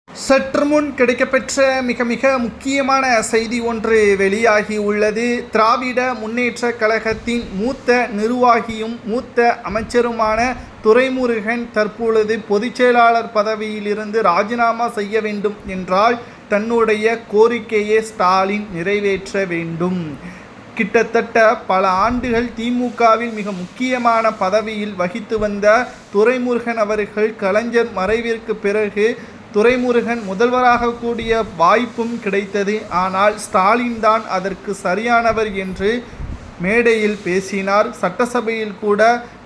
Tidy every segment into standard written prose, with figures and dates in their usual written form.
சற்று முன் கிடைக்கப்பெற்ற மிக மிக முக்கியமான செய்தி ஒன்று வெளியாகி உள்ளது. திராவிட முன்னேற்ற கழகத்தின் மூத்த நிர்வாகியும் மூத்த அமைச்சருமான துரைமுருகன் தற்பொழுது பொதுச்செயலாளர் பதவியிலிருந்து ராஜினாமா செய்ய வேண்டும் என்றால் தன்னுடைய கோரிக்கையை ஸ்டாலின் நிறைவேற்ற வேண்டும். கிட்டத்தட்ட பல ஆண்டுகள் திமுகவில் மிக முக்கியமான பதவியில் வகித்து வந்த துரைமுருகன் அவர்கள் கலைஞர் மறைவிற்கு பிறகு துரைமுருகன் முதல்வராக கூடிய வாய்ப்பும் கிடைத்தது. ஆனால் ஸ்டாலின் தான் அதற்கு சரியானவர் என்று மேடையில் பேசினார். சட்டசபையில் கூட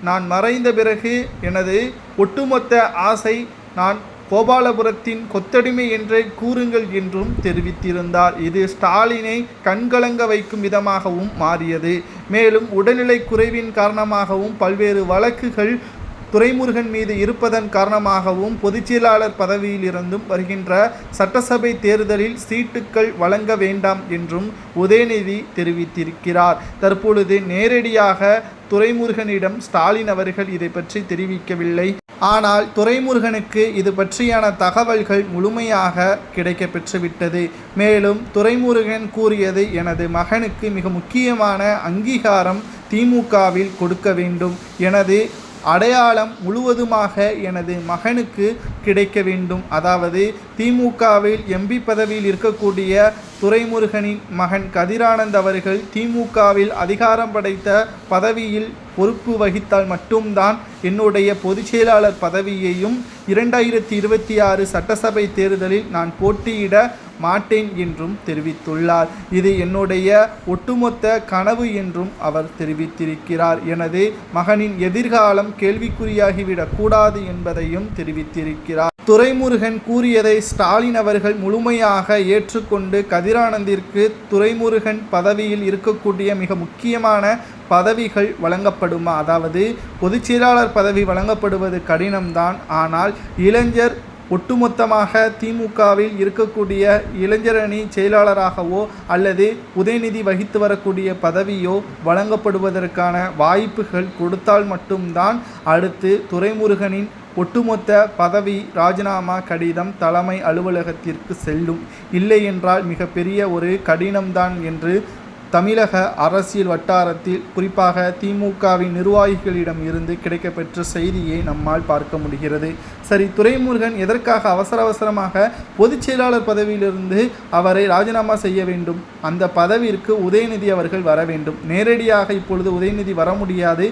நான் மறைந்த பிறகு எனது ஒட்டுமொத்த ஆசை நான் கோபாலபுரத்தின் கொத்தடிமை என்றே கூறுங்கள் என்றும் தெரிவித்திருந்தார். இது ஸ்டாலினை கண்கலங்க வைக்கும் விதமாகவும் மாறியது. மேலும் உடல்நிலை குறைவின் காரணமாகவும் பல்வேறு வழக்குகள் துரைமுருகன் மீது இருப்பதன் காரணமாகவும் பொதுச்செயலாளர் பதவியில் இருந்தும் வருகின்ற சட்டசபை தேர்தலில் சீட்டுக்கள் வழங்க வேண்டாம் என்றும் உதயநிதி தெரிவித்திருக்கிறார். தற்பொழுது நேரடியாக துரைமுருகனிடம் ஸ்டாலின் அவர்கள் இதை பற்றி தெரிவிக்கவில்லை. ஆனால் துரைமுருகனுக்கு இது பற்றியான தகவல்கள் முழுமையாக கிடைக்க பெற்றுவிட்டது. மேலும் துரைமுருகன் கூறியது, எனது மகனுக்கு மிக முக்கியமான அங்கீகாரம் திமுகவில் கொடுக்க வேண்டும். எனது அடையாளம் முழுவதுமாக எனது மகனுக்கு கிடைக்க வேண்டும். அதாவது திமுகவில் எம்பி பதவியில் இருக்கக்கூடிய துரைமுருகனின் மகன் கதிரானந்த் அவர்கள் திமுகவில் அதிகாரம் படைத்த பதவியில் பொறுப்பு வகித்தால் மட்டும்தான் என்னுடைய பொதுச்செயலாளர் பதவியையும் 2026 சட்டசபை தேர்தலில் நான் போட்டியிட மாட்டேன் என்றும் தெரிவித்துள்ளார். இது என்னுடைய ஒட்டுமொத்த கனவு என்றும் அவர் தெரிவித்திருக்கிறார். எனது மகனின் எதிர்காலம் கேள்விக்குறியாகிவிடக் கூடாது என்பதையும் தெரிவித்திருக்கிறார். துரைமுருகன் கூறியதை ஸ்டாலின் அவர்கள் முழுமையாக ஏற்றுக்கொண்டு கதிரானந்திற்கு துரைமுருகன் பதவியில் இருக்கக்கூடிய மிக முக்கியமான பதவிகள் வழங்கப்படுமா, அதாவது பொதுச்செயலாளர் பதவி வழங்கப்படுவது கடினம்தான். ஆனால் இளைஞர் ஒட்டுமொத்தமாக திமுகவில் இருக்கக்கூடிய இளைஞரணி செயலாளராகவோ அல்லது உதயநிதி வகித்து வரக்கூடிய பதவியோ வழங்கப்படுவதற்கான வாய்ப்புகள் கொடுத்தால் மட்டும்தான் அடுத்து துரைமுருகனின் ஒட்டுமொத்த பதவி ராஜினாமா கடிதம் தலைமை அலுவலகத்திற்கு செல்லும். இல்லை என்றால் மிகப்பெரிய ஒரு கடினம்தான் என்று தமிழக அரசியல் வட்டாரத்தில் குறிப்பாக திமுகவின் நிர்வாகிகளிடம் இருந்து கிடைக்கப்பெற்ற செய்தியை நம்மால் பார்க்க முடிகிறது. சரி, துரைமுருகன் எதற்காக அவசரமாக பொதுச் செயலாளர் பதவியிலிருந்து அவரை ராஜினாமா செய்ய வேண்டும்? அந்த பதவிற்கு உதயநிதி அவர்கள் வர வேண்டும். நேரடியாக இப்பொழுது உதயநிதி வர முடியாது.